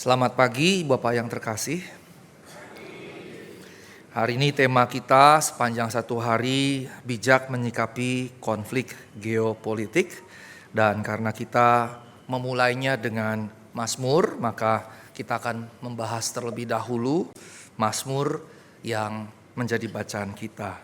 Selamat pagi Bapak yang terkasih. Hari ini tema kita sepanjang satu hari bijak menyikapi konflik geopolitik. Dan karena kita memulainya dengan Mazmur, maka kita akan membahas terlebih dahulu Mazmur yang menjadi bacaan kita.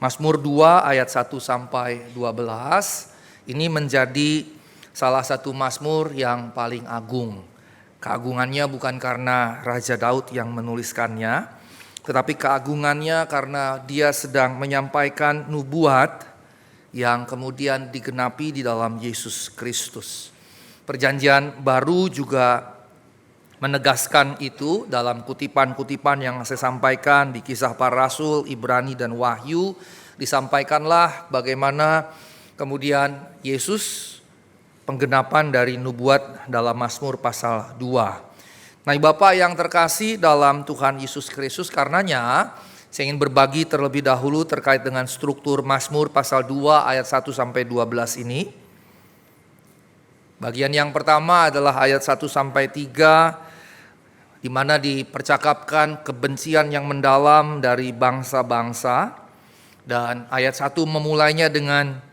Mazmur 2 ayat 1 sampai 12 ini menjadi salah satu Mazmur yang paling agung. Keagungannya bukan karena Raja Daud yang menuliskannya, tetapi keagungannya karena dia sedang menyampaikan nubuat yang kemudian digenapi di dalam Yesus Kristus. Perjanjian baru juga menegaskan itu dalam kutipan-kutipan yang saya sampaikan di Kisah Para Rasul, Ibrani dan Wahyu. Disampaikanlah bagaimana kemudian Yesus penggenapan dari nubuat dalam Mazmur pasal 2. Nah, Bapak yang terkasih dalam Tuhan Yesus Kristus, karenanya saya ingin berbagi terlebih dahulu terkait dengan struktur Mazmur pasal 2 ayat 1 sampai 12 ini. Bagian yang pertama adalah ayat 1 sampai 3 di mana dipercakapkan kebencian yang mendalam dari bangsa-bangsa, dan ayat 1 memulainya dengan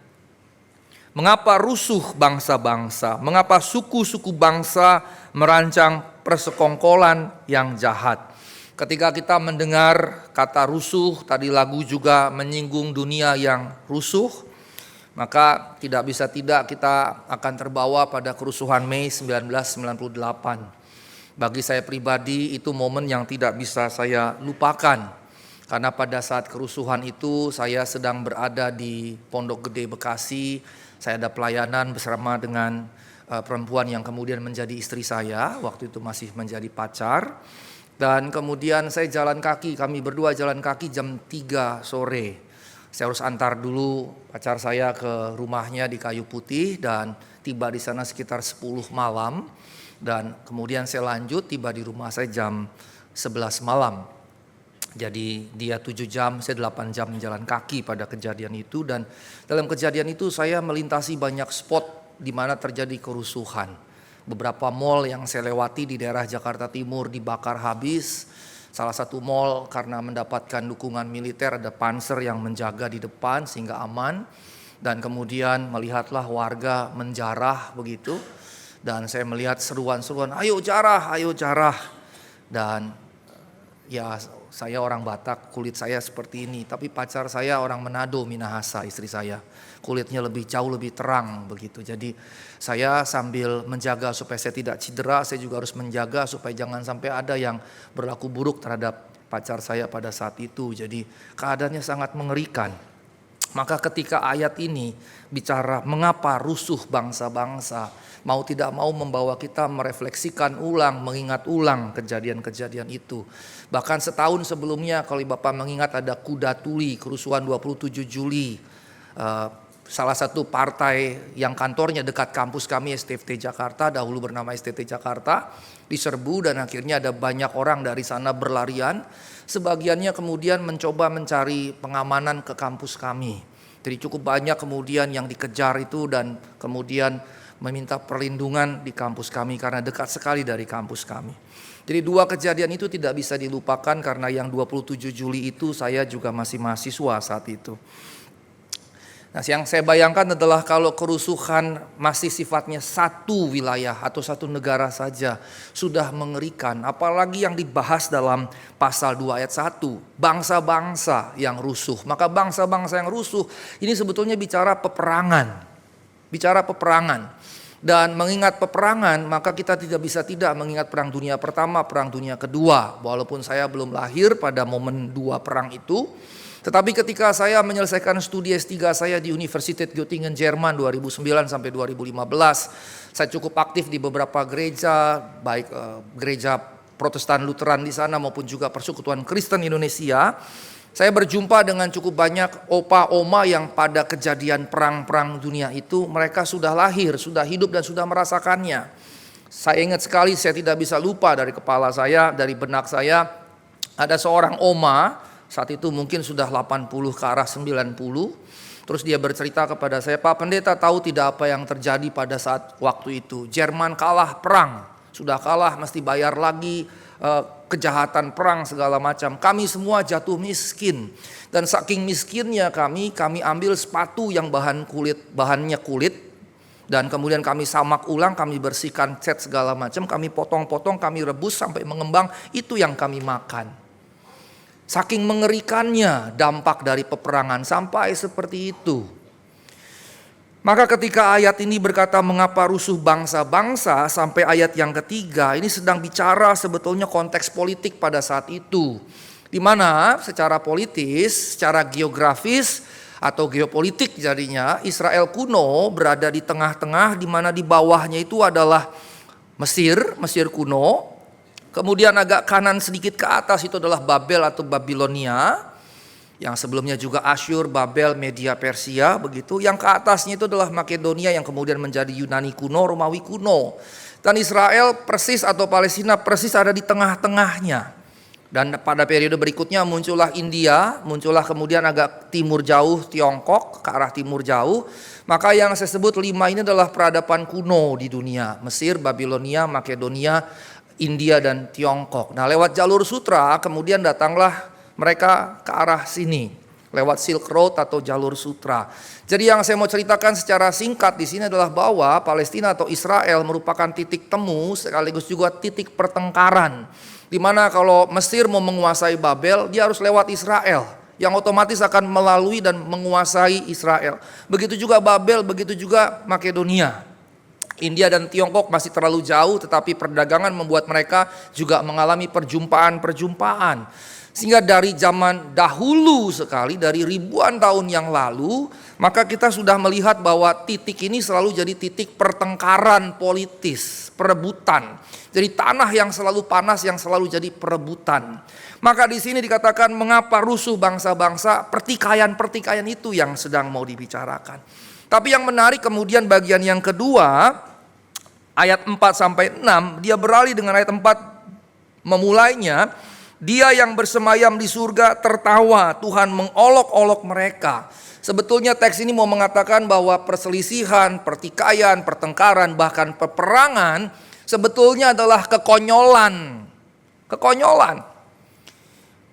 mengapa rusuh bangsa-bangsa, mengapa suku-suku bangsa merancang persekongkolan yang jahat. Ketika kita mendengar kata rusuh, tadi lagu juga menyinggung dunia yang rusuh, maka tidak bisa tidak kita akan terbawa pada kerusuhan Mei 1998. Bagi saya pribadi itu momen yang tidak bisa saya lupakan. Karena pada saat kerusuhan itu saya sedang berada di Pondok Gede Bekasi. Saya ada pelayanan bersama dengan perempuan yang kemudian menjadi istri saya, waktu itu masih menjadi pacar. Dan kemudian saya jalan kaki, kami berdua jalan kaki jam 3 sore. Saya harus antar dulu pacar saya ke rumahnya di Kayu Putih dan tiba di sana sekitar 10 malam. Dan kemudian saya lanjut tiba di rumah saya jam 11 malam. Jadi dia 7 jam, saya 8 jam jalan kaki pada kejadian itu. Dan dalam kejadian itu saya melintasi banyak spot di mana terjadi kerusuhan. Beberapa mal yang saya lewati di daerah Jakarta Timur dibakar habis. Salah satu mal karena mendapatkan dukungan militer, ada panser yang menjaga di depan sehingga aman. Dan kemudian melihatlah warga menjarah begitu. Dan saya melihat seruan-seruan, ayo jarah, ayo jarah. Dan ya, saya orang Batak, kulit saya seperti ini. Tapi pacar saya orang Manado, Minahasa, istri saya. Kulitnya jauh lebih terang begitu. Jadi saya sambil menjaga supaya saya tidak cedera, saya juga harus menjaga supaya jangan sampai ada yang berlaku buruk terhadap pacar saya pada saat itu. Jadi keadaannya sangat mengerikan. Maka ketika ayat ini bicara mengapa rusuh bangsa-bangsa, mau tidak mau membawa kita merefleksikan ulang, mengingat ulang kejadian-kejadian itu. Bahkan setahun sebelumnya kalau Bapak mengingat ada Kuda Tuli, kerusuhan 27 Juli. Salah satu partai yang kantornya dekat kampus kami STT Jakarta, dahulu bernama STT Jakarta, diserbu dan akhirnya ada banyak orang dari sana berlarian. Sebagiannya kemudian mencoba mencari pengamanan ke kampus kami. Jadi cukup banyak kemudian yang dikejar itu dan kemudian meminta perlindungan di kampus kami karena dekat sekali dari kampus kami. Jadi dua kejadian itu tidak bisa dilupakan karena yang 27 Juli itu saya juga masih mahasiswa saat itu. Nah, yang saya bayangkan adalah kalau kerusuhan masih sifatnya satu wilayah atau satu negara saja sudah mengerikan. Apalagi yang dibahas dalam pasal 2 ayat 1, bangsa-bangsa yang rusuh. Maka bangsa-bangsa yang rusuh ini sebetulnya bicara peperangan. Bicara peperangan. Dan mengingat peperangan, maka kita tidak bisa tidak mengingat Perang Dunia Pertama, Perang Dunia Kedua. Walaupun saya belum lahir pada momen dua perang itu, tetapi ketika saya menyelesaikan studi S3 saya di Universität Göttingen, Jerman 2009 sampai 2015, saya cukup aktif di beberapa gereja, baik gereja Protestan Lutheran di sana maupun juga Persekutuan Kristen Indonesia. Saya berjumpa dengan cukup banyak opa oma yang pada kejadian perang-perang dunia itu mereka sudah lahir, sudah hidup dan sudah merasakannya. Saya ingat sekali, saya tidak bisa lupa dari kepala saya, dari benak saya, ada seorang oma. Saat itu mungkin sudah 80 ke arah 90. Terus dia bercerita kepada saya, Pak Pendeta tahu tidak apa yang terjadi pada saat waktu itu. Jerman kalah perang. Sudah kalah mesti bayar lagi, kejahatan perang segala macam. Kami semua jatuh miskin. Dan saking miskinnya kami ambil sepatu yang bahannya kulit. Dan kemudian kami samak ulang, kami bersihkan cat segala macam. Kami potong-potong, kami rebus sampai mengembang. Itu yang kami makan. Saking mengerikannya dampak dari peperangan sampai seperti itu. Maka ketika ayat ini berkata mengapa rusuh bangsa-bangsa sampai ayat yang ketiga, ini sedang bicara sebetulnya konteks politik pada saat itu. Di mana secara politis, secara geografis atau geopolitik jadinya Israel kuno berada di tengah-tengah, di mana di bawahnya itu adalah Mesir kuno. Kemudian agak kanan sedikit ke atas itu adalah Babel atau Babilonia. Yang sebelumnya juga Asyur, Babel, Media, Persia, begitu. Yang ke atasnya itu adalah Makedonia yang kemudian menjadi Yunani kuno, Romawi kuno. Dan Israel persis atau Palestina persis ada di tengah-tengahnya. Dan pada periode berikutnya muncullah India, muncullah kemudian agak timur jauh Tiongkok, ke arah timur jauh. Maka yang saya sebut 5 ini adalah peradaban kuno di dunia. Mesir, Babilonia, Makedonia, India, dan Tiongkok. Nah, lewat jalur sutra kemudian datanglah mereka ke arah sini lewat Silk Road atau jalur sutra. Jadi yang saya mau ceritakan secara singkat di sini adalah bahwa Palestina atau Israel merupakan titik temu sekaligus juga titik pertengkaran. Di mana kalau Mesir mau menguasai Babel, dia harus lewat Israel yang otomatis akan melalui dan menguasai Israel. Begitu juga Babel, begitu juga Makedonia. India dan Tiongkok masih terlalu jauh, tetapi perdagangan membuat mereka juga mengalami perjumpaan-perjumpaan. Sehingga dari zaman dahulu sekali, dari ribuan tahun yang lalu, maka kita sudah melihat bahwa titik ini selalu jadi titik pertengkaran politis, perebutan. Jadi tanah yang selalu panas, yang selalu jadi perebutan. Maka di sini dikatakan mengapa rusuh bangsa-bangsa, pertikaian-pertikaian itu yang sedang mau dibicarakan. Tapi yang menarik kemudian bagian yang kedua, ayat 4-6, dia beralih dengan ayat 4 memulainya. Dia yang bersemayam di surga tertawa, Tuhan mengolok-olok mereka. Sebetulnya teks ini mau mengatakan bahwa perselisihan, pertikaian, pertengkaran, bahkan peperangan sebetulnya adalah kekonyolan. Kekonyolan.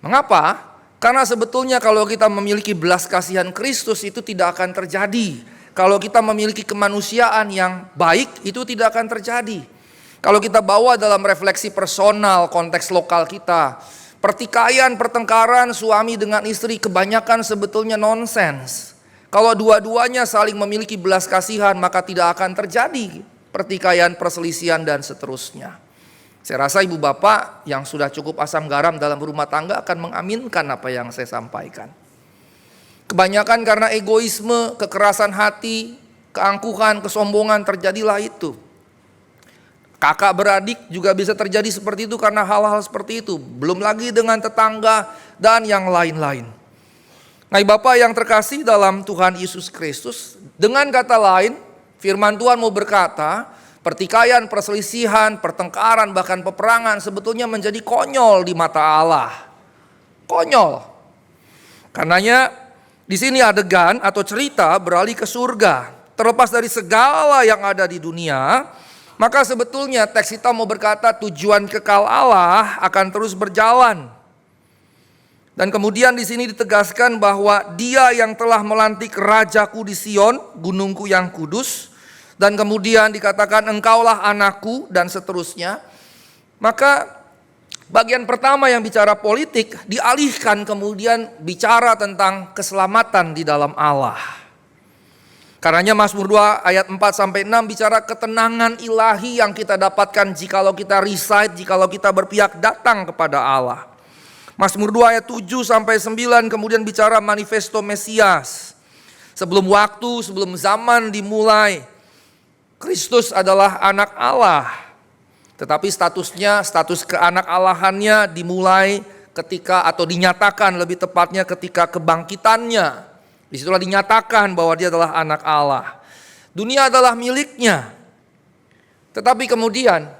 Mengapa? Karena sebetulnya kalau kita memiliki belas kasihan Kristus itu tidak akan terjadi. Kalau kita memiliki kemanusiaan yang baik itu tidak akan terjadi. Kalau kita bawa dalam refleksi personal, konteks lokal kita, pertikaian, pertengkaran suami dengan istri kebanyakan sebetulnya nonsens. Kalau dua-duanya saling memiliki belas kasihan, maka tidak akan terjadi pertikaian, perselisihan, dan seterusnya. Saya rasa ibu bapak yang sudah cukup asam garam dalam rumah tangga akan mengaminkan apa yang saya sampaikan. Kebanyakan karena egoisme, kekerasan hati, keangkuhan, kesombongan terjadilah itu. Kakak beradik juga bisa terjadi seperti itu karena hal-hal seperti itu. Belum lagi dengan tetangga dan yang lain-lain. Nah, Bapak yang terkasih dalam Tuhan Yesus Kristus, dengan kata lain, firman Tuhan mau berkata, pertikaian, perselisihan, pertengkaran, bahkan peperangan sebetulnya menjadi konyol di mata Allah. Konyol. Karenanya di sini adegan atau cerita beralih ke surga. Terlepas dari segala yang ada di dunia, maka sebetulnya teks kita mau berkata tujuan kekal Allah akan terus berjalan. Dan kemudian di sini ditegaskan bahwa Dia yang telah melantik rajaku di Sion, gunungku yang kudus, dan kemudian dikatakan engkaulah anakku dan seterusnya. Maka bagian pertama yang bicara politik dialihkan kemudian bicara tentang keselamatan di dalam Allah. Karenanya Mazmur 2 ayat 4-6 bicara ketenangan ilahi yang kita dapatkan jikalau kita reside, jikalau kita berpihak datang kepada Allah. Mazmur 2 ayat 7-9 kemudian bicara manifesto Mesias. Sebelum waktu, sebelum zaman dimulai, Kristus adalah anak Allah. Tetapi status keanak-Allahannya dimulai ketika atau dinyatakan lebih tepatnya ketika kebangkitannya. Disitulah dinyatakan bahwa dia adalah anak Allah. Dunia adalah miliknya. Tetapi kemudian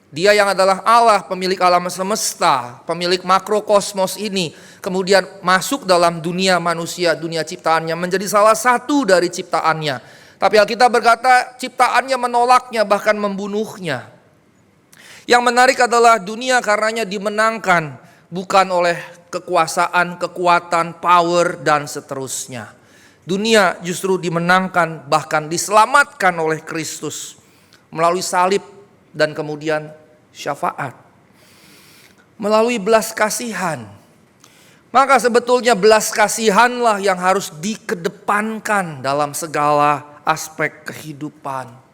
dia yang adalah Allah, pemilik alam semesta, pemilik makrokosmos ini, kemudian masuk dalam dunia manusia, dunia ciptaannya, menjadi salah satu dari ciptaannya. Tapi Alkitab berkata ciptaannya menolaknya, bahkan membunuhnya. Yang menarik adalah dunia karenanya dimenangkan bukan oleh kekuasaan, kekuatan, power, dan seterusnya. Dunia justru dimenangkan, bahkan diselamatkan oleh Kristus melalui salib dan kemudian syafaat. Melalui belas kasihan. Maka sebetulnya belas kasihanlah yang harus dikedepankan dalam segala aspek kehidupan.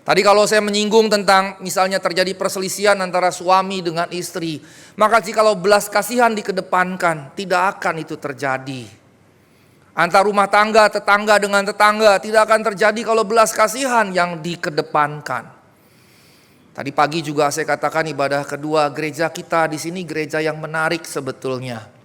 Tadi kalau saya menyinggung tentang misalnya terjadi perselisihan antara suami dengan istri, maka jikalau belas kasihan dikedepankan, tidak akan itu terjadi. Antar rumah tangga, tetangga dengan tetangga tidak akan terjadi kalau belas kasihan yang dikedepankan. Tadi pagi juga saya katakan ibadah kedua gereja kita di sini gereja yang menarik sebetulnya.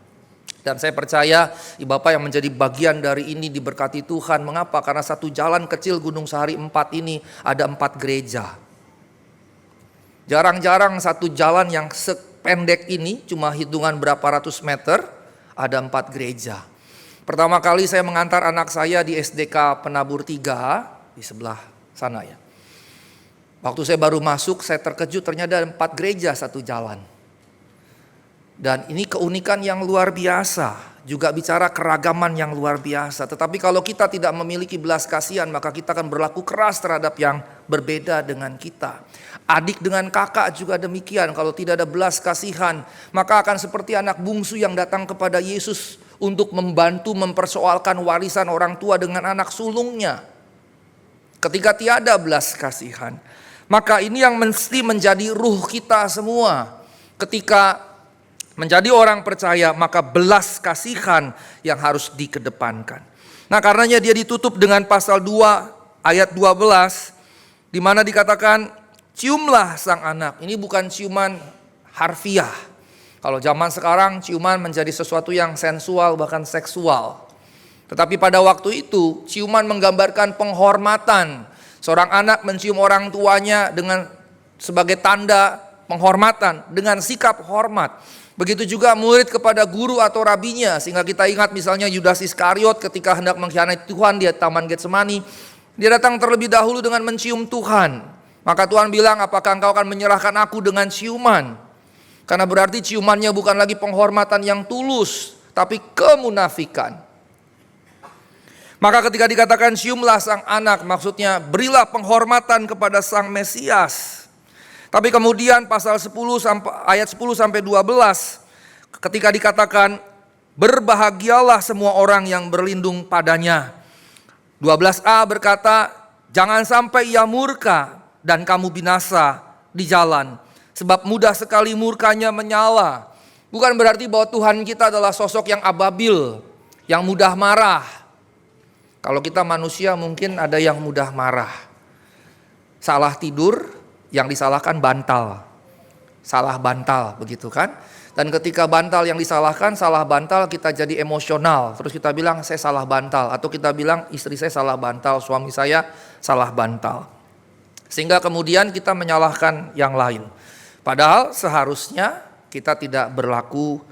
Dan saya percaya Bapak yang menjadi bagian dari ini diberkati Tuhan. Mengapa? Karena satu jalan kecil Gunung Sahari 4 ini ada 4 gereja. Jarang-jarang satu jalan yang sependek ini cuma hitungan berapa ratus meter ada 4 gereja. Pertama kali saya mengantar anak saya di SDK Penabur 3 di sebelah sana ya. Waktu saya baru masuk saya terkejut ternyata ada 4 gereja satu jalan. Dan ini keunikan yang luar biasa, juga bicara keragaman yang luar biasa. Tetapi kalau kita tidak memiliki belas kasihan, maka kita akan berlaku keras terhadap yang berbeda dengan kita. Adik dengan kakak juga demikian, kalau tidak ada belas kasihan, maka akan seperti anak bungsu yang datang kepada Yesus untuk membantu mempersoalkan warisan orang tua dengan anak sulungnya. Ketika tiada belas kasihan, maka ini yang mesti menjadi ruh kita semua. Ketika menjadi orang percaya, maka belas kasihan yang harus dikedepankan. Nah, karenanya dia ditutup dengan pasal 2 ayat 12 di mana dikatakan ciumlah sang anak. Ini bukan ciuman harfiah. Kalau zaman sekarang ciuman menjadi sesuatu yang sensual bahkan seksual. Tetapi pada waktu itu ciuman menggambarkan penghormatan. Seorang anak mencium orang tuanya dengan sebagai tanda penghormatan, dengan sikap hormat. Begitu juga murid kepada guru atau rabinya. Sehingga kita ingat misalnya Yudas Iskariot ketika hendak mengkhianati Tuhan di Taman Getsemani. Dia datang terlebih dahulu dengan mencium Tuhan. Maka Tuhan bilang, apakah engkau akan menyerahkan aku dengan ciuman? Karena berarti ciumannya bukan lagi penghormatan yang tulus, tapi kemunafikan. Maka ketika dikatakan ciumlah sang anak, maksudnya berilah penghormatan kepada sang Mesias. Tapi kemudian pasal 10 ayat 10 sampai 12 ketika dikatakan berbahagialah semua orang yang berlindung padanya. 12a berkata jangan sampai ia murka dan kamu binasa di jalan. Sebab mudah sekali murkanya menyala. Bukan berarti bahwa Tuhan kita adalah sosok yang ababil, yang mudah marah. Kalau kita manusia mungkin ada yang mudah marah. Salah tidur, yang disalahkan bantal. Salah bantal, begitu kan? Dan ketika bantal yang disalahkan, salah bantal kita jadi emosional. Terus kita bilang saya salah bantal. Atau kita bilang istri saya salah bantal, suami saya salah bantal. Sehingga kemudian kita menyalahkan yang lain. Padahal seharusnya kita tidak berlaku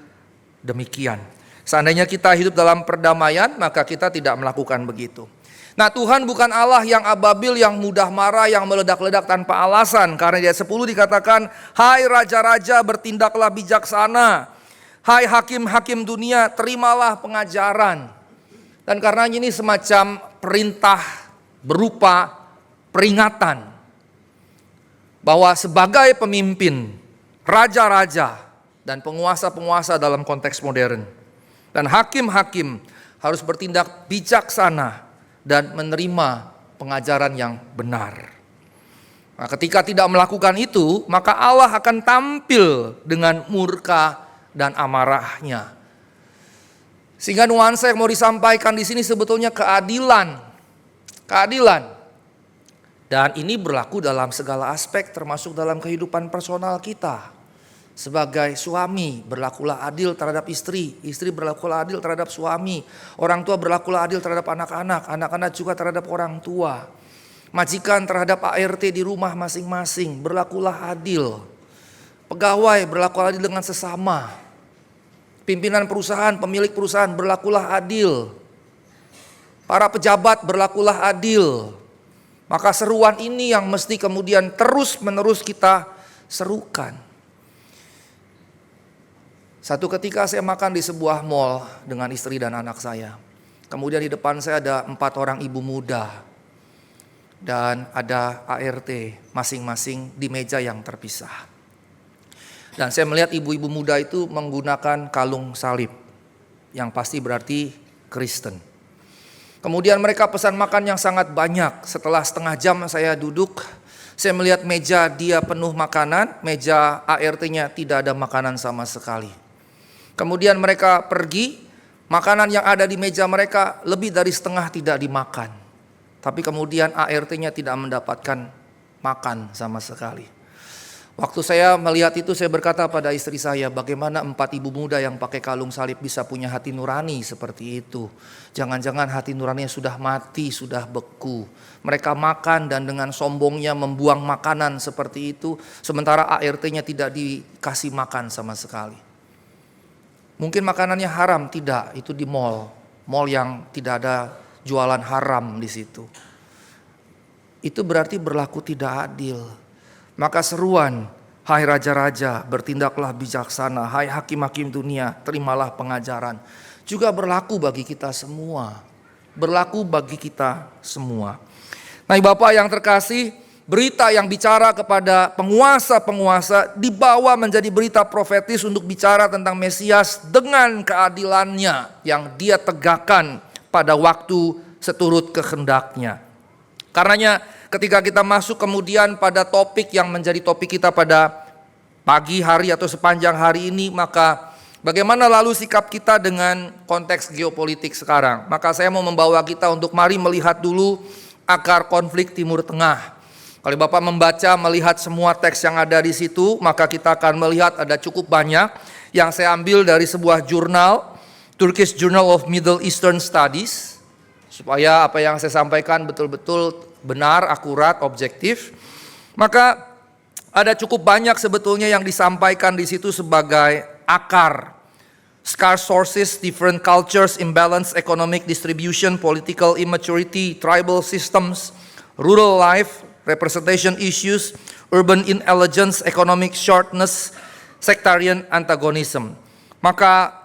demikian. Seandainya kita hidup dalam perdamaian, maka kita tidak melakukan begitu. Nah, Tuhan bukan Allah yang ababil, yang mudah marah, yang meledak-ledak tanpa alasan. Karena di ayat 10 dikatakan, hai raja-raja bertindaklah bijaksana. Hai hakim-hakim dunia terimalah pengajaran. Dan karena ini semacam perintah berupa peringatan. Bahwa sebagai pemimpin, raja-raja dan penguasa-penguasa dalam konteks modern. Dan hakim-hakim harus bertindak bijaksana dan menerima pengajaran yang benar. Nah, ketika tidak melakukan itu, maka Allah akan tampil dengan murka dan amarahnya. Sehingga nuansa yang mau disampaikan di sini sebetulnya keadilan. Keadilan. Dan ini berlaku dalam segala aspek termasuk dalam kehidupan personal kita. Sebagai suami berlakulah adil terhadap istri, istri berlakulah adil terhadap suami, orang tua berlakulah adil terhadap anak-anak, anak-anak juga terhadap orang tua. Majikan terhadap ART di rumah masing-masing berlakulah adil. Pegawai berlakulah adil dengan sesama. Pimpinan perusahaan, pemilik perusahaan berlakulah adil. Para pejabat berlakulah adil. Maka seruan ini yang mesti kemudian terus-menerus kita serukan. Satu ketika saya makan di sebuah mall dengan istri dan anak saya. Kemudian di depan saya ada 4 orang ibu muda. Dan ada ART masing-masing di meja yang terpisah. Dan saya melihat ibu-ibu muda itu menggunakan kalung salib. Yang pasti berarti Kristen. Kemudian mereka pesan makan yang sangat banyak. Setelah setengah jam saya duduk, saya melihat meja dia penuh makanan, meja ART-nya tidak ada makanan sama sekali. Kemudian mereka pergi, makanan yang ada di meja mereka lebih dari setengah tidak dimakan. Tapi kemudian ART-nya tidak mendapatkan makan sama sekali. Waktu saya melihat itu saya berkata pada istri saya, bagaimana 4 ibu muda yang pakai kalung salib bisa punya hati nurani seperti itu. Jangan-jangan hati nuraninya sudah mati, sudah beku. Mereka makan dan dengan sombongnya membuang makanan seperti itu. Sementara ART-nya tidak dikasih makan sama sekali. Mungkin makanannya haram, tidak, itu di mall. Mall yang tidak ada jualan haram di situ. Itu berarti berlaku tidak adil. Maka seruan, hai raja-raja, bertindaklah bijaksana, hai hakim-hakim dunia, terimalah pengajaran. Juga berlaku bagi kita semua. Berlaku bagi kita semua. Nah, Bapak yang terkasih, berita yang bicara kepada penguasa-penguasa dibawa menjadi berita profetis untuk bicara tentang Mesias dengan keadilannya yang dia tegakkan pada waktu seturut kehendaknya. Karenanya ketika kita masuk kemudian pada topik yang menjadi topik kita pada pagi hari atau sepanjang hari ini, maka bagaimana lalu sikap kita dengan konteks geopolitik sekarang? Maka saya mau membawa kita untuk mari melihat dulu akar konflik Timur Tengah. Kalau Bapak membaca, melihat semua teks yang ada di situ, maka kita akan melihat ada cukup banyak yang saya ambil dari sebuah jurnal, Turkish Journal of Middle Eastern Studies, supaya apa yang saya sampaikan betul-betul benar, akurat, objektif. Maka ada cukup banyak sebetulnya yang disampaikan di situ sebagai akar. Scarce sources, different cultures, imbalanced economic distribution, political immaturity, tribal systems, rural life, representation issues, urban inelegance, economic shortness, sectarian antagonism. Maka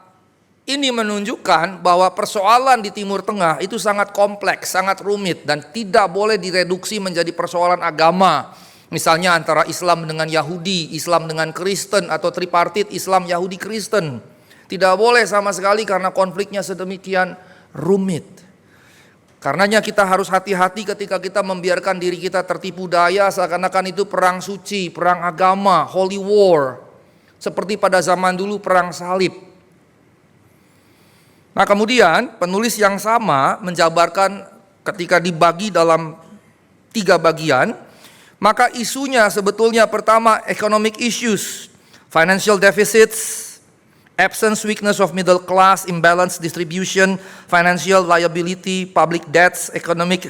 ini menunjukkan bahwa persoalan di Timur Tengah itu sangat kompleks, sangat rumit dan tidak boleh direduksi menjadi persoalan agama. Misalnya antara Islam dengan Yahudi, Islam dengan Kristen atau tripartit Islam Yahudi Kristen. Tidak boleh sama sekali karena konfliknya sedemikian rumit. Karenanya kita harus hati-hati ketika kita membiarkan diri kita tertipu daya seakan-akan itu perang suci, perang agama, holy war. Seperti pada zaman dulu perang salib. Nah kemudian penulis yang sama menjabarkan ketika dibagi dalam 3 bagian, maka isunya sebetulnya pertama economic issues, financial deficits, absence, weakness of middle class, imbalanced distribution, financial liability, public debts, economic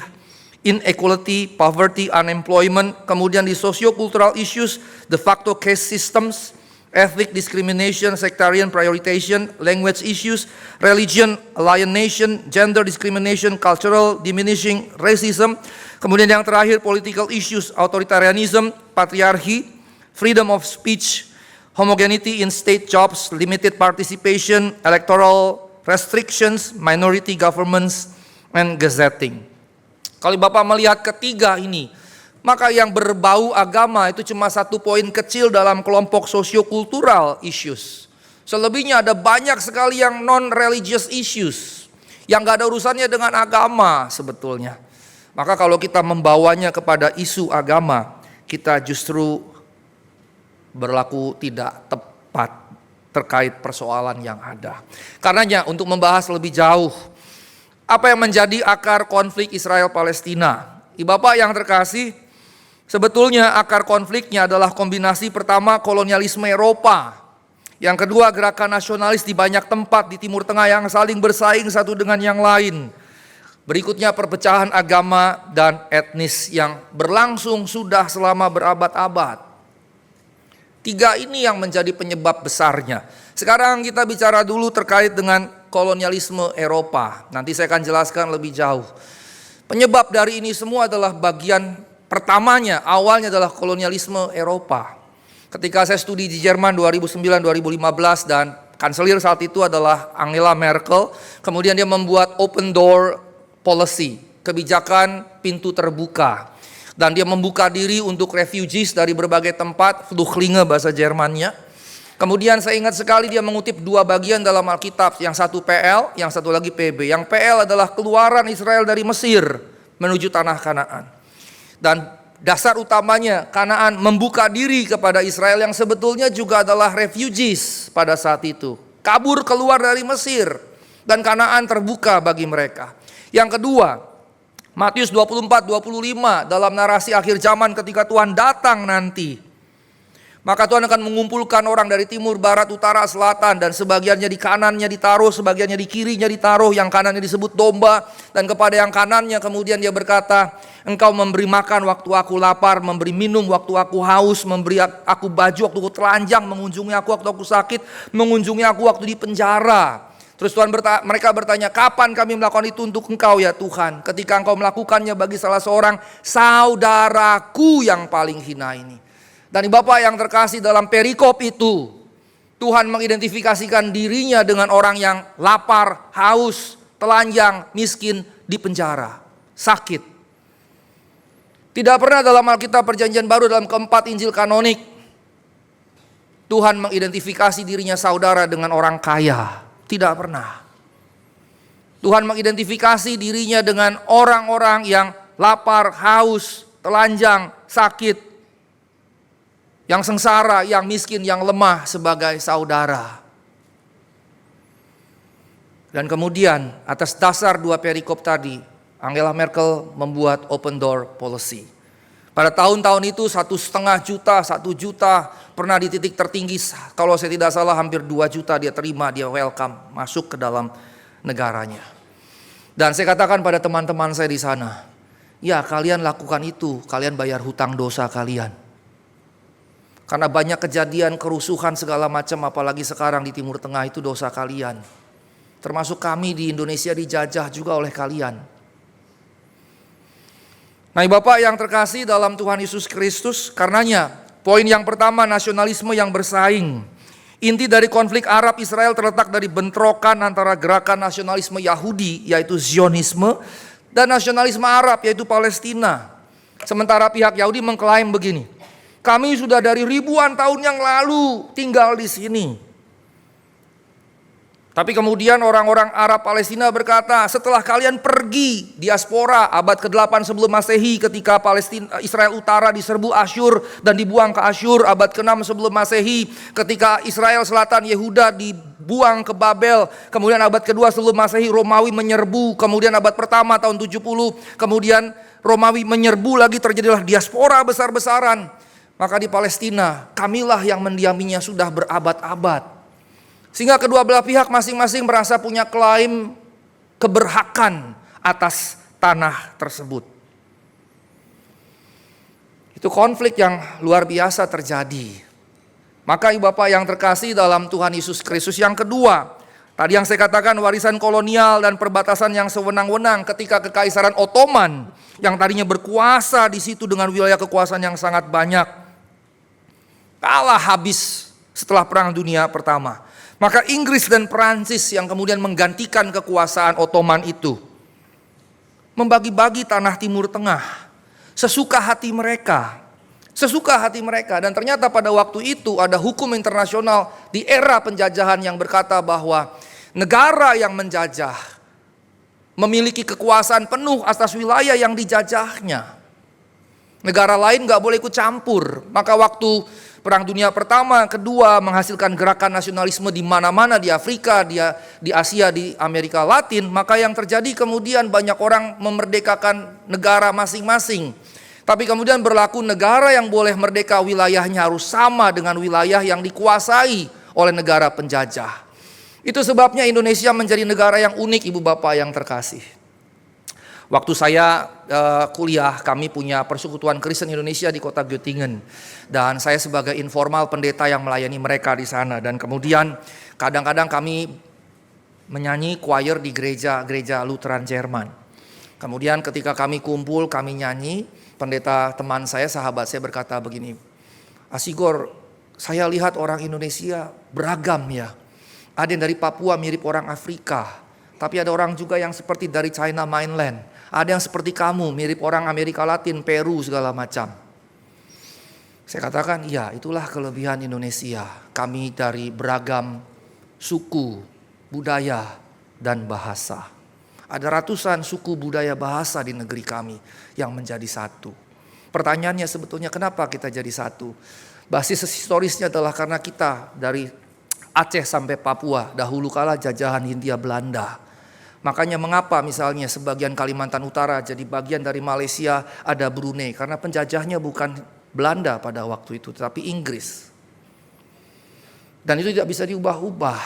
inequality, poverty, unemployment. Kemudian di socio-cultural issues, de facto caste systems, ethnic discrimination, sectarian prioritization, language issues, religion, alienation, gender discrimination, cultural diminishing racism. Kemudian yang terakhir political issues, authoritarianism, patriarchy, freedom of speech, homogeneity in state jobs, limited participation, electoral restrictions, minority governments, and gazetting. Kalau Bapak melihat ketiga ini, maka yang berbau agama itu cuma 1 poin kecil dalam kelompok sosiokultural issues. Selebihnya ada banyak sekali yang non-religious issues, yang gak ada urusannya dengan agama sebetulnya. Maka kalau kita membawanya kepada isu agama, kita justru berlaku tidak tepat terkait persoalan yang ada. Karenanya untuk membahas lebih jauh apa yang menjadi akar konflik Israel-Palestina, Bapak yang terkasih, sebetulnya akar konfliknya adalah kombinasi pertama kolonialisme Eropa, yang kedua gerakan nasionalis di banyak tempat di Timur Tengah yang saling bersaing satu dengan yang lain, berikutnya perpecahan agama dan etnis yang berlangsung sudah selama berabad-abad. 3 ini yang menjadi penyebab besarnya. Sekarang kita bicara dulu terkait dengan kolonialisme Eropa. Nanti saya akan jelaskan lebih jauh. Penyebab dari ini semua adalah bagian pertamanya, awalnya adalah kolonialisme Eropa. Ketika saya studi di Jerman 2009-2015 dan kanselir saat itu adalah Angela Merkel, kemudian dia membuat open door policy, kebijakan pintu terbuka. Dan dia membuka diri untuk refugees dari berbagai tempat, Flüchtlinge bahasa Jermannya. Kemudian saya ingat sekali dia mengutip dua bagian dalam Alkitab, yang satu PL, yang satu lagi PB. Yang PL adalah keluaran Israel dari Mesir menuju tanah Kanaan. Dan dasar utamanya Kanaan membuka diri kepada Israel yang sebetulnya juga adalah refugees pada saat itu. Kabur keluar dari Mesir dan Kanaan terbuka bagi mereka. Yang kedua, Matius 24-25 dalam narasi akhir zaman ketika Tuhan datang nanti. Maka Tuhan akan mengumpulkan orang dari timur, barat, utara, selatan. Dan sebagiannya di kanannya ditaruh, sebagiannya di kirinya ditaruh. Yang kanannya disebut domba. Dan kepada yang kanannya kemudian dia berkata, engkau memberi makan waktu aku lapar, memberi minum waktu aku haus, memberi aku baju waktu aku telanjang, mengunjungi aku waktu aku sakit, mengunjungi aku waktu di penjara. Terus mereka bertanya, kapan kami melakukan itu untuk engkau ya Tuhan? Ketika engkau melakukannya bagi salah seorang saudaraku yang paling hina ini. Dan Bapak yang terkasih, dalam perikop itu Tuhan mengidentifikasikan dirinya dengan orang yang lapar, haus, telanjang, miskin, di penjara, sakit. Tidak pernah dalam Alkitab Perjanjian Baru dalam keempat Injil kanonik Tuhan mengidentifikasi dirinya saudara dengan orang kaya. Tidak pernah. Tuhan mengidentifikasi dirinya dengan orang-orang yang lapar, haus, telanjang, sakit, yang sengsara, yang miskin, yang lemah sebagai saudara. Dan kemudian atas dasar dua perikop tadi, Angela Merkel membuat open door policy. Pada tahun-tahun itu 1,5 juta, 1 juta, pernah di titik tertinggi, kalau saya tidak salah hampir 2 juta dia terima, dia welcome masuk ke dalam negaranya. Dan saya katakan pada teman-teman saya di sana, ya kalian lakukan itu, kalian bayar hutang dosa kalian. Karena banyak kejadian kerusuhan segala macam, apalagi sekarang di Timur Tengah, itu dosa kalian. Termasuk kami di Indonesia dijajah juga oleh kalian. Nah Bapak yang terkasih dalam Tuhan Yesus Kristus, karenanya poin yang pertama, nasionalisme yang bersaing. Inti dari konflik Arab Israel terletak dari bentrokan antara gerakan nasionalisme Yahudi, yaitu Zionisme, dan nasionalisme Arab, yaitu Palestina. Sementara pihak Yahudi mengklaim begini, kami sudah dari ribuan tahun yang lalu tinggal di sini. Tapi kemudian orang-orang Arab Palestina berkata, setelah kalian pergi diaspora abad ke-8 sebelum Masehi ketika Israel Utara diserbu Asyur dan dibuang ke Asyur, abad ke-6 sebelum Masehi ketika Israel Selatan Yehuda dibuang ke Babel, kemudian abad kedua sebelum Masehi Romawi menyerbu, kemudian abad pertama tahun 70, kemudian Romawi menyerbu lagi, terjadilah diaspora besar-besaran. Maka di Palestina, kamilah yang mendiaminya sudah berabad-abad. Sehingga kedua belah pihak masing-masing merasa punya klaim keberhakan atas tanah tersebut. Itu konflik yang luar biasa terjadi. Maka Ibu Bapak yang terkasih dalam Tuhan Yesus Kristus, yang kedua, tadi yang saya katakan warisan kolonial dan perbatasan yang sewenang-wenang ketika Kekaisaran Ottoman yang tadinya berkuasa di situ dengan wilayah kekuasaan yang sangat banyak, kalah habis setelah Perang Dunia Pertama. Maka Inggris dan Perancis yang kemudian menggantikan kekuasaan Ottoman itu membagi-bagi tanah Timur Tengah sesuka hati mereka. Sesuka hati mereka. Dan ternyata pada waktu itu ada hukum internasional di era penjajahan yang berkata bahwa negara yang menjajah memiliki kekuasaan penuh atas wilayah yang dijajahnya. Negara lain gak boleh ikut campur. Maka waktu Perang Dunia Pertama, kedua menghasilkan gerakan nasionalisme di mana-mana, di Afrika, di Asia, di Amerika Latin. Maka yang terjadi kemudian banyak orang memerdekakan negara masing-masing. Tapi kemudian berlaku negara yang boleh merdeka wilayahnya harus sama dengan wilayah yang dikuasai oleh negara penjajah. Itu sebabnya Indonesia menjadi negara yang unik, Ibu Bapak yang terkasih. Waktu saya kuliah, kami punya Persekutuan Kristen Indonesia di kota Göttingen. Dan saya sebagai informal pendeta yang melayani mereka di sana. Dan kemudian kadang-kadang kami menyanyi choir di gereja Lutheran Jerman. Kemudian ketika kami kumpul, kami nyanyi, pendeta teman saya, sahabat saya berkata begini, Asigor, saya lihat orang Indonesia beragam ya. Ada yang dari Papua mirip orang Afrika. Tapi ada orang juga yang seperti dari China mainland. Ada yang seperti kamu mirip orang Amerika Latin, Peru segala macam. Saya katakan iya, itulah kelebihan Indonesia. Kami dari beragam suku, budaya, dan bahasa. Ada ratusan suku, budaya, bahasa di negeri kami yang menjadi satu. Pertanyaannya sebetulnya kenapa kita jadi satu? Basis historisnya adalah karena kita dari Aceh sampai Papua dahulu kala jajahan Hindia Belanda. Makanya mengapa misalnya sebagian Kalimantan Utara jadi bagian dari Malaysia, ada Brunei. Karena penjajahnya bukan Belanda pada waktu itu, tetapi Inggris. Dan itu tidak bisa diubah-ubah.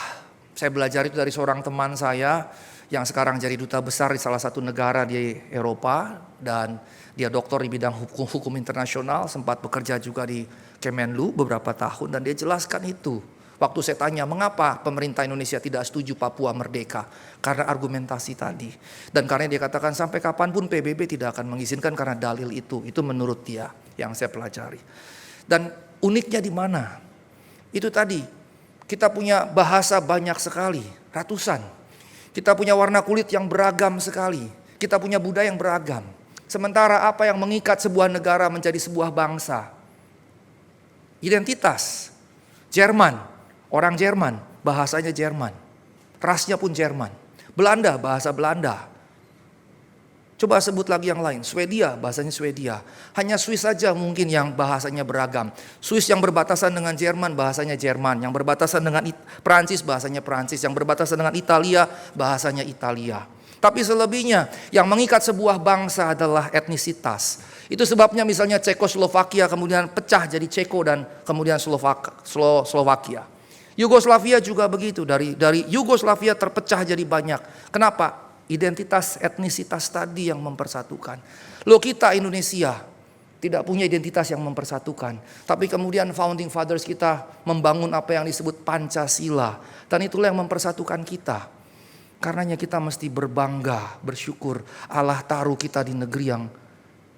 Saya belajar itu dari seorang teman saya yang sekarang jadi duta besar di salah satu negara di Eropa. Dan dia doktor di bidang hukum internasional, sempat bekerja juga di Kemenlu beberapa tahun. Dan dia jelaskan itu. Waktu saya tanya mengapa pemerintah Indonesia tidak setuju Papua merdeka. Karena argumentasi tadi. Dan karena dia katakan sampai kapanpun PBB tidak akan mengizinkan karena dalil itu. Itu menurut dia yang saya pelajari. Dan uniknya di mana? Itu tadi, kita punya bahasa banyak sekali, ratusan. Kita punya warna kulit yang beragam sekali. Kita punya budaya yang beragam. Sementara apa yang mengikat sebuah negara menjadi sebuah bangsa? Identitas. Jerman, orang Jerman, bahasanya Jerman. Rasnya pun Jerman. Belanda, bahasa Belanda. Coba sebut lagi yang lain. Swedia, bahasanya Swedia. Hanya Swiss saja mungkin yang bahasanya beragam. Swiss yang berbatasan dengan Jerman, bahasanya Jerman. Yang berbatasan dengan Perancis, bahasanya Perancis. Yang berbatasan dengan Italia, bahasanya Italia. Tapi selebihnya yang mengikat sebuah bangsa adalah etnisitas. Itu sebabnya misalnya Cekoslovakia kemudian pecah jadi Ceko dan kemudian Slovakia. Yugoslavia juga begitu. Dari Yugoslavia terpecah jadi banyak. Kenapa? Identitas etnisitas tadi yang mempersatukan. Loh, kita Indonesia tidak punya identitas yang mempersatukan. Tapi kemudian founding fathers kita membangun apa yang disebut Pancasila. Dan itulah yang mempersatukan kita. Karenanya kita mesti berbangga, bersyukur Allah taruh kita di negeri yang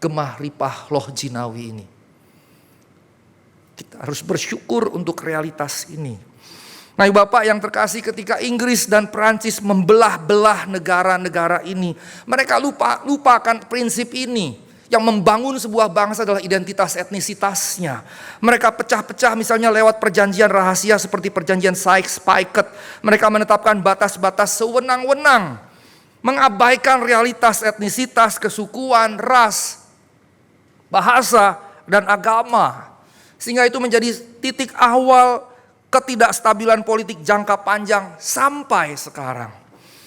gemah ripah loh jinawi ini. Kita harus bersyukur untuk realitas ini. Nah, Bapak yang terkasih, ketika Inggris dan Perancis membelah-belah negara-negara ini, mereka lupakan prinsip ini. Yang membangun sebuah bangsa adalah identitas etnisitasnya. Mereka pecah-pecah misalnya lewat perjanjian rahasia seperti perjanjian Sykes-Picot. Mereka menetapkan batas-batas sewenang-wenang. Mengabaikan realitas etnisitas, kesukuan, ras, bahasa, dan agama. Sehingga itu menjadi titik awal ketidakstabilan politik jangka panjang sampai sekarang.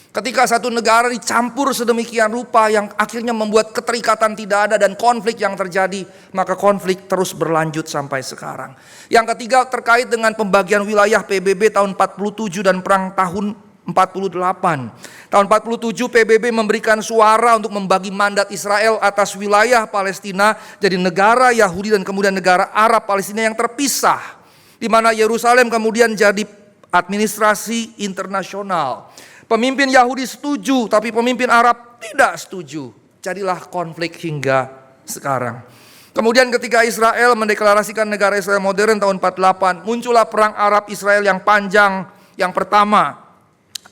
Ketika satu negara dicampur sedemikian rupa yang akhirnya membuat keterikatan tidak ada dan konflik yang terjadi, maka konflik terus berlanjut sampai sekarang. Yang ketiga terkait dengan pembagian wilayah PBB tahun 47 dan perang tahun 48. Tahun 47 PBB memberikan suara untuk membagi mandat Israel atas wilayah Palestina jadi negara Yahudi dan kemudian negara Arab Palestina yang terpisah. Di mana Yerusalem kemudian jadi administrasi internasional. Pemimpin Yahudi setuju, tapi pemimpin Arab tidak setuju. Jadilah konflik hingga sekarang. Kemudian ketika Israel mendeklarasikan negara Israel modern tahun 48, muncullah perang Arab Israel yang panjang yang pertama.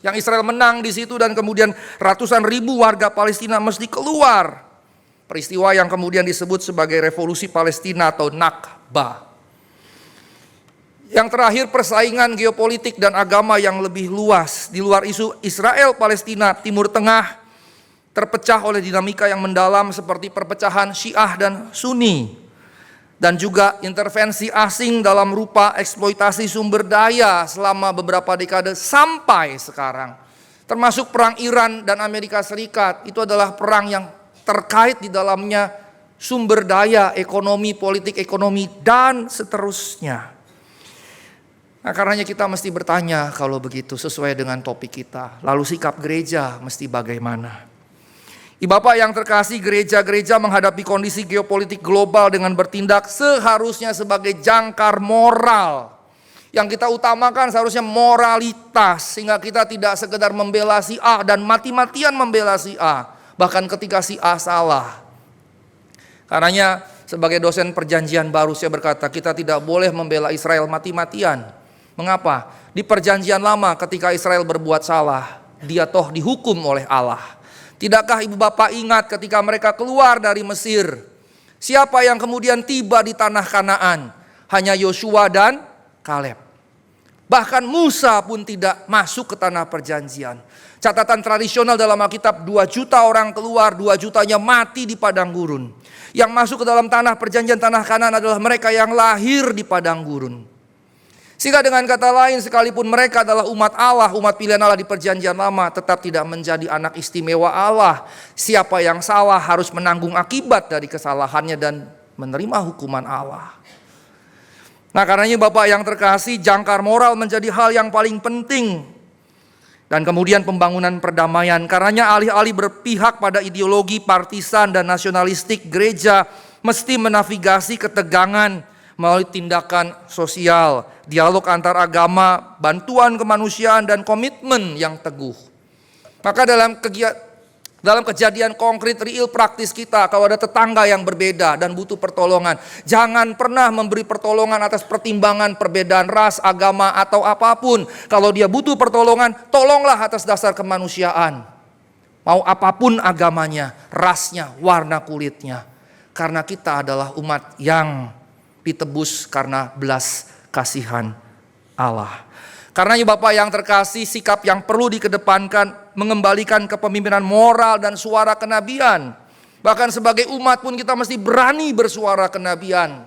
Yang Israel menang di situ dan kemudian ratusan ribu warga Palestina mesti keluar. Peristiwa yang kemudian disebut sebagai revolusi Palestina atau Nakba. Yang terakhir persaingan geopolitik dan agama yang lebih luas. Di luar isu Israel, Palestina, Timur Tengah terpecah oleh dinamika yang mendalam seperti perpecahan Syiah dan Sunni. Dan juga intervensi asing dalam rupa eksploitasi sumber daya selama beberapa dekade sampai sekarang. Termasuk perang Iran dan Amerika Serikat. Itu adalah perang yang terkait di dalamnya sumber daya, ekonomi, politik ekonomi, dan seterusnya. Nah, karenanya kita mesti bertanya kalau begitu sesuai dengan topik kita. Lalu sikap gereja mesti bagaimana? Bapak yang terkasih, gereja-gereja menghadapi kondisi geopolitik global dengan bertindak seharusnya sebagai jangkar moral. Yang kita utamakan seharusnya moralitas. Sehingga kita tidak sekedar membela si A dan mati-matian membela si A. Bahkan ketika si A salah. Karenanya sebagai dosen perjanjian baru saya berkata, kita tidak boleh membela Israel mati-matian. Mengapa? Di perjanjian lama ketika Israel berbuat salah, dia toh dihukum oleh Allah. Tidakkah ibu bapak ingat ketika mereka keluar dari Mesir, siapa yang kemudian tiba di tanah Kanaan? Hanya Yosua dan Kaleb. Bahkan Musa pun tidak masuk ke tanah perjanjian. Catatan tradisional dalam Alkitab, 2 juta orang keluar, 2 jutanya mati di padang gurun. Yang masuk ke dalam tanah perjanjian, tanah Kanaan adalah mereka yang lahir di padang gurun. Sehingga dengan kata lain, sekalipun mereka adalah umat Allah, umat pilihan Allah di perjanjian lama, tetap tidak menjadi anak istimewa Allah. Siapa yang salah harus menanggung akibat dari kesalahannya dan menerima hukuman Allah. Nah, karenanya Bapak yang terkasih, jangkar moral menjadi hal yang paling penting. Dan kemudian pembangunan perdamaian. Karenanya alih-alih berpihak pada ideologi partisan dan nasionalistik, gereja mesti menavigasi ketegangan melalui tindakan sosial, dialog antar agama, bantuan kemanusiaan, dan komitmen yang teguh. Maka dalam kejadian konkret, real praktis kita, kalau ada tetangga yang berbeda dan butuh pertolongan, jangan pernah memberi pertolongan atas pertimbangan perbedaan ras, agama, atau apapun. Kalau dia butuh pertolongan, tolonglah atas dasar kemanusiaan. Mau apapun agamanya, rasnya, warna kulitnya. Karena kita adalah umat yang ditebus karena belas kasihan Allah. Karenanya Bapak yang terkasih, sikap yang perlu dikedepankan mengembalikan kepemimpinan moral dan suara kenabian. Bahkan sebagai umat pun kita mesti berani bersuara kenabian.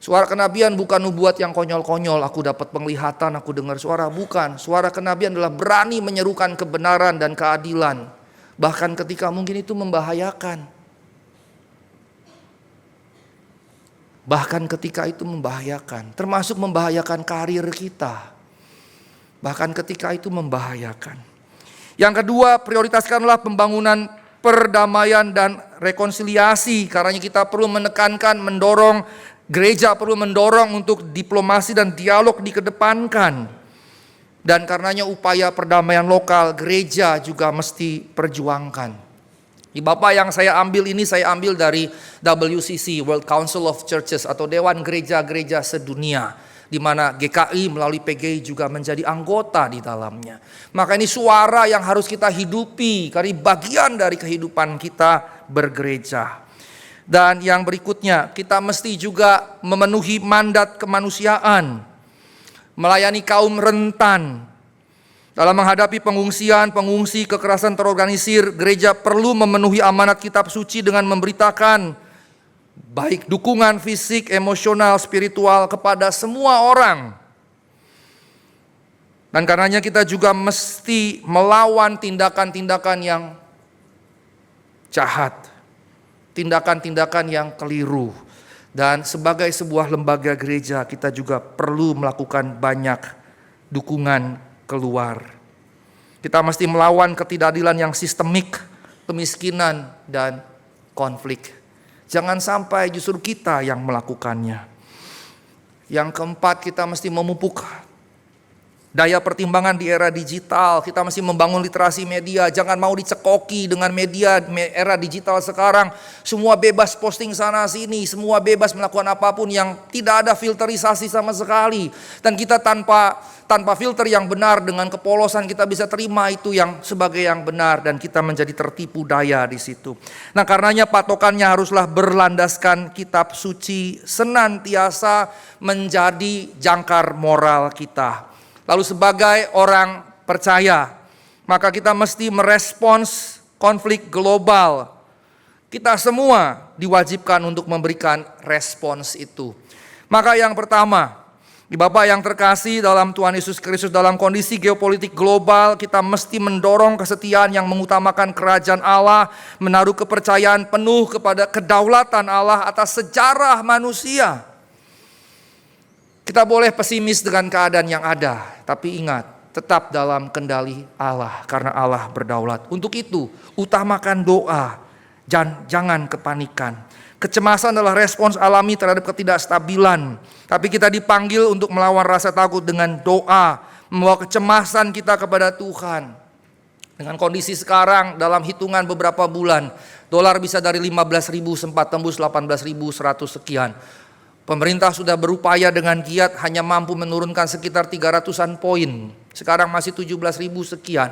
Suara kenabian bukan nubuat yang konyol-konyol, aku dapat penglihatan, aku dengar suara, bukan. Suara kenabian adalah berani menyerukan kebenaran dan keadilan. Bahkan ketika mungkin itu membahayakan. Bahkan ketika itu membahayakan, termasuk membahayakan karir kita. Bahkan ketika itu membahayakan. Yang kedua, prioritaskanlah pembangunan perdamaian dan rekonsiliasi. Karena kita perlu menekankan, mendorong, gereja perlu mendorong untuk diplomasi dan dialog dikedepankan. Dan karenanya upaya perdamaian lokal, gereja juga mesti perjuangkan. Bapak yang saya ambil ini, saya ambil dari WCC, World Council of Churches, atau Dewan Gereja-Gereja Sedunia, di mana GKI melalui PGI juga menjadi anggota di dalamnya. Maka ini suara yang harus kita hidupi, karena bagian dari kehidupan kita bergereja. Dan yang berikutnya, kita mesti juga memenuhi mandat kemanusiaan, melayani kaum rentan. Dalam menghadapi pengungsi, kekerasan terorganisir, gereja perlu memenuhi amanat kitab suci dengan memberitakan baik dukungan fisik, emosional, spiritual kepada semua orang. Dan karenanya kita juga mesti melawan tindakan-tindakan yang jahat, tindakan-tindakan yang keliru. Dan sebagai sebuah lembaga gereja, kita juga perlu melakukan banyak dukungan keluar. Kita mesti melawan ketidakadilan yang sistemik, kemiskinan, dan konflik. Jangan sampai justru kita yang melakukannya. Yang keempat, kita mesti memupuk daya pertimbangan di era digital. Kita mesti membangun literasi media. Jangan mau dicekoki dengan media era digital sekarang. Semua bebas posting sana sini. Semua bebas melakukan apapun yang tidak ada filterisasi sama sekali. Dan kita tanpa filter yang benar, dengan kepolosan kita bisa terima itu yang sebagai yang benar. Dan kita menjadi tertipu daya di situ. Nah, karenanya patokannya haruslah berlandaskan kitab suci, senantiasa menjadi jangkar moral kita. Lalu sebagai orang percaya, maka kita mesti merespons konflik global. Kita semua diwajibkan untuk memberikan respons itu. Maka yang pertama, Bapak yang terkasih dalam Tuhan Yesus Kristus, dalam kondisi geopolitik global, kita mesti mendorong kesetiaan yang mengutamakan kerajaan Allah, menaruh kepercayaan penuh kepada kedaulatan Allah atas sejarah manusia. Kita boleh pesimis dengan keadaan yang ada, tapi ingat, tetap dalam kendali Allah, karena Allah berdaulat. Untuk itu, utamakan doa, jangan kepanikan. Kecemasan adalah respons alami terhadap ketidakstabilan, tapi kita dipanggil untuk melawan rasa takut dengan doa, membawa kecemasan kita kepada Tuhan. Dengan kondisi sekarang, dalam hitungan beberapa bulan, Dolar bisa dari 15.000 sempat tembus 18.100 sekian. Pemerintah sudah berupaya dengan giat hanya mampu menurunkan sekitar 300-an poin. Sekarang masih 17.000 sekian.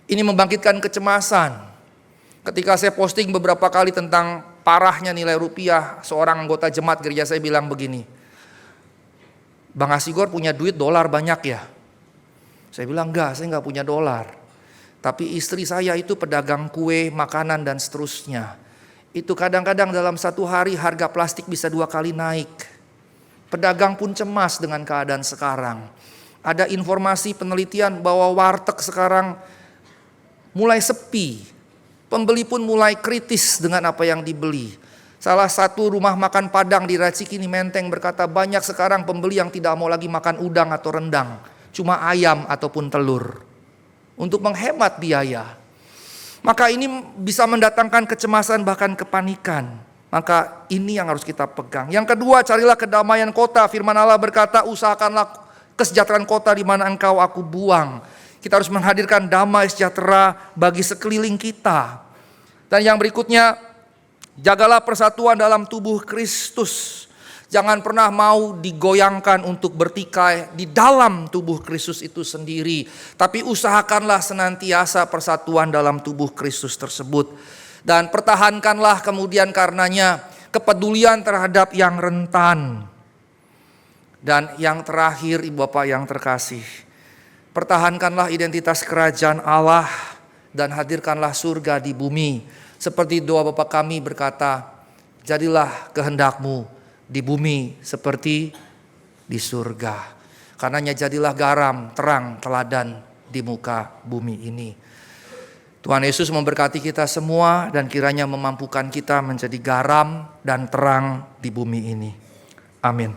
Ini membangkitkan kecemasan. Ketika saya posting beberapa kali tentang parahnya nilai rupiah, seorang anggota jemaat gereja saya bilang begini, Bang Asigor punya duit dolar banyak ya? Saya bilang enggak, saya enggak punya dolar. Tapi istri saya itu pedagang kue, makanan dan seterusnya. Itu kadang-kadang dalam satu hari harga plastik bisa 2 kali naik. Pedagang pun cemas dengan keadaan sekarang. Ada informasi penelitian bahwa warteg sekarang mulai sepi. Pembeli pun mulai kritis dengan apa yang dibeli. Salah satu rumah makan Padang di Racikini Menteng berkata banyak sekarang pembeli yang tidak mau lagi makan udang atau rendang. Cuma ayam ataupun telur. Untuk menghemat biaya. Maka ini bisa mendatangkan kecemasan bahkan kepanikan. Maka ini yang harus kita pegang. Yang kedua, carilah kedamaian kota. Firman Allah berkata, usahakanlah kesejahteraan kota di mana engkau aku buang. Kita harus menghadirkan damai sejahtera bagi sekeliling kita. Dan yang berikutnya, jagalah persatuan dalam tubuh Kristus. Jangan pernah mau digoyangkan untuk bertikai di dalam tubuh Kristus itu sendiri. Tapi usahakanlah senantiasa persatuan dalam tubuh Kristus tersebut. Dan pertahankanlah kemudian karenanya kepedulian terhadap yang rentan. Dan yang terakhir, Ibu Bapak yang terkasih, pertahankanlah identitas kerajaan Allah dan hadirkanlah surga di bumi. Seperti doa Bapa kami berkata, jadilah kehendakmu di bumi seperti di surga. Karenanya jadilah garam, terang, teladan di muka bumi ini. Tuhan Yesus memberkati kita semua dan kiranya memampukan kita menjadi garam dan terang di bumi ini. Amin.